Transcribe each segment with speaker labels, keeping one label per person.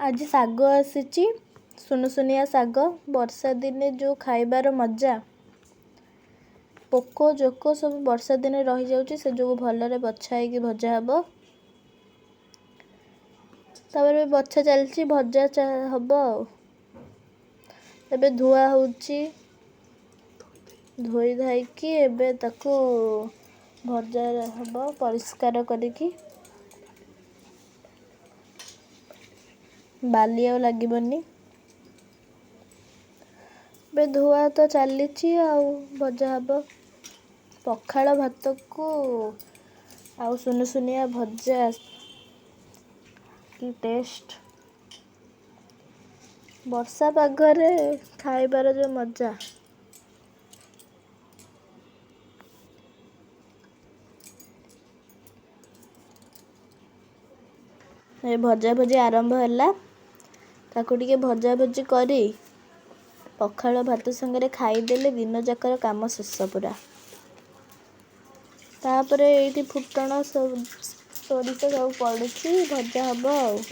Speaker 1: आज ଶାଗ ଆସିଛି ସୁନସୁନିଆ ଶାଗ। ବର୍ଷା ଦିନେ ଯେଉଁ ଖାଇବାର ମଜା। ପୋକ ଜୋକ ସବୁ ବର୍ଷା ଦିନେ ରହିଯାଉଛି, ସେ ଯୋଗୁଁ ଭଲରେ ବଛା ହେଇକି ଭଜା ହେବ। ତାପରେ ବଛା ଚାଲିଛି, ଭଜା ହବ ଆଉ। ଏବେ ଧୁଆ ହେଉଛି, ଧୋଇ ଧାଇକି ଏବେ ତାକୁ ଭଜା ହବ ପରିଷ୍କାର କରିକି। ବାଲି ଆଉ ଲାଗିବନି। ଏବେ ଧୁଆ ତ ଚାଲିଛି ଆଉ ଭଜା ହବ। ପଖାଳ ଭାତକୁ ଆଉ ସୁନସୁନିଆ ଭଜା, କି ଟେଷ୍ଟ। ବର୍ଷା ପାଗରେ ଖାଇବାର ଯେଉଁ ମଜା। ଏ ଭଜାଭଜି ଆରମ୍ଭ ହେଲା। ତାକୁ ଟିକେ ଭଜାଭଜି କରି ପଖାଳ ଭାତ ସାଙ୍ଗରେ ଖାଇଦେଲେ ଦିନ ଯାକର କାମ ଶେଷ ପୁରା। ତାପରେ ଏଇଠି ଫୁଟଣ ସୋରିଷ ସବୁ ପଡୁଛି, ଭଜା ହବ ଆଉ।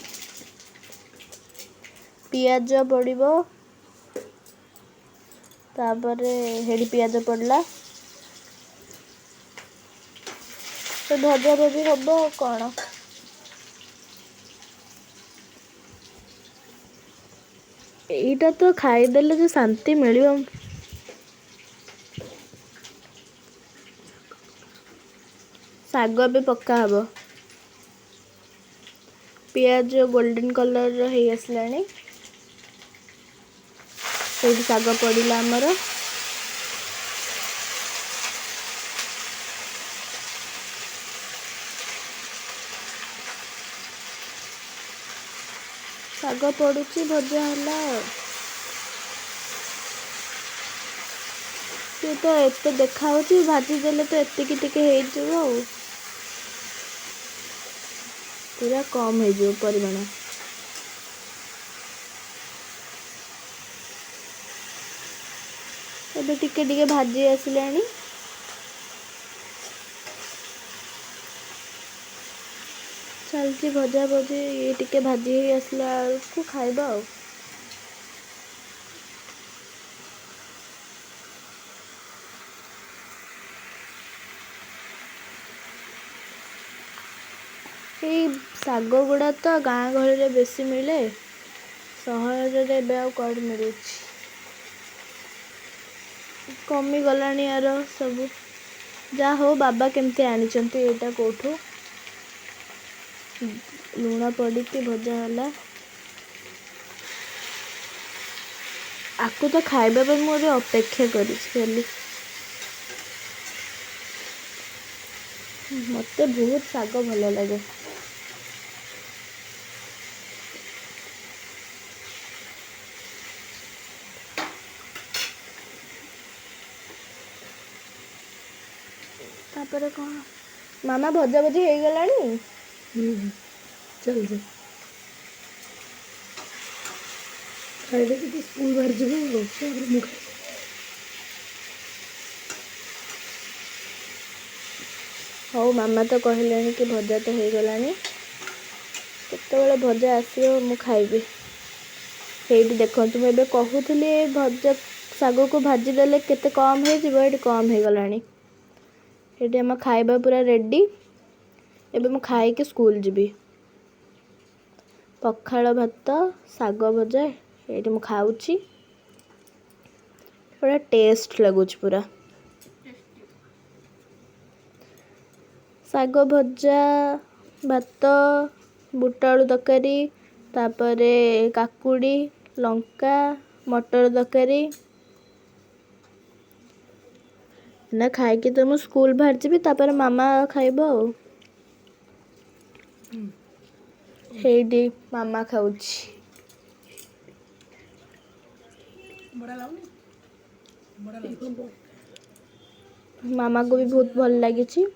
Speaker 1: ପିଆଜ ପଡ଼ିବ, ତାପରେ ହେଡ଼ି ପିଆଜ ପଡ଼ିଲା। ସେ ଭଜା ଭଜି ହବ ଆଉ କ'ଣ। ଏଇଟା ତ ଖାଇଦେଲେ ଯୋଉ ଶାନ୍ତି ମିଳିବ। ଶାଗ ଏବେ ପକା ହବ। ପିଆଜ ଗୋଲ୍ଡେନ୍ କଲର୍ର ହେଇ ଆସିଲାଣି। ସେଇଠି ଶାଗ ପଡ଼ିଲା ଆମର। ଶାଗ ପଡ଼ୁଛି, ଭଜା ହେଲା ଆଉ। ସେ ତ ଏତେ ଦେଖାହେଉଛି, ଭାଜିଦେଲେ ତ ଏତିକି ଟିକେ ହେଇଯିବ ଆଉ। ପୁରା କମ୍ ହେଇଯିବ ପରିମାଣ। ଏବେ ଟିକେ ଟିକେ ଭାଜି ଆସିଲାଣି। ଚାଲିଛି ଭଜା ଭଜି, ଇଏ ଟିକେ ଭାଜି ହେଇ ଆସିଲା ବେଳକୁ ଖାଇବା ଆଉ। ଏଇ ଶାଗ ଗୁଡ଼ା ତ ଗାଁ ଗହଳିରେ ବେଶୀ ମିଳେ, ସହରରେ ଏବେ ଆଉ କୁଆଡ଼େ ମିଳୁଛି। କମିଗଲାଣି ଆର ସବୁ। ଯାହା ହଉ ବାବା କେମିତି ଆଣିଛନ୍ତି ଏଇଟା କୋଉଠୁ। ଲୁଣ ପଡ଼ିକି ଭଜା ହେଲା। ଆକୁ ତ ଖାଇବା ପାଇଁ ମୁଁ ଏବେ ଅପେକ୍ଷା କରିଛି ଖାଲି। ମୋତେ ବହୁତ ଶାଗ ଭଲ ଲାଗେ। ତାପରେ କ'ଣ, ମାମା ଭଜା ଭଜି ହେଇଗଲାଣି। ଚାଲ ଖାଇଦେଇକି ସ୍କୁଲ ବାହାରି ଯିବୁ। ତାପରେ ମୁଁ ହଉ, ମାମା ତ କହିଲେଣି କି ଭଜା ତ ହେଇଗଲାଣି। କେତେବେଳେ ଭଜା ଆସିବ ମୁଁ ଖାଇବି। ସେଇଠି ଦେଖନ୍ତୁ, ମୁଁ ଏବେ କହୁଥିଲି ଭଜା ଶାଗକୁ ଭାଜିଦେଲେ କେତେ କମ୍ ହେଇଯିବ, ଏଇଠି କମ୍ ହେଇଗଲାଣି। ଏଇଠି ଆମ ଖାଇବା ପୁରା ରେଡ଼ି। ଏବେ ମୁଁ ଖାଇକି ସ୍କୁଲ ଯିବି। ପଖାଳ ଭାତ, ଶାଗ ଭଜା, ଏଇଠି ମୁଁ ଖାଉଛି। ପୁରା ଟେଷ୍ଟ ଲାଗୁଛି ପୁରା। ଶାଗ ଭଜା, ଭାତ, ବୁଟ ଆଳୁ ତରକାରୀ, ତାପରେ କାକୁଡ଼ି, ଲଙ୍କା, ମଟର ତରକାରୀ। ନା ଖାଇକି ତ ମୁଁ ସ୍କୁଲ ବାହାରି ଯିବି, ତାପରେ ମାମା ଖାଇବ ଆଉ। ହେଇଟି ମାମା ଖାଉଛି। ମାମାକୁ ବି ବହୁତ ଭଲ ଲାଗିଛି।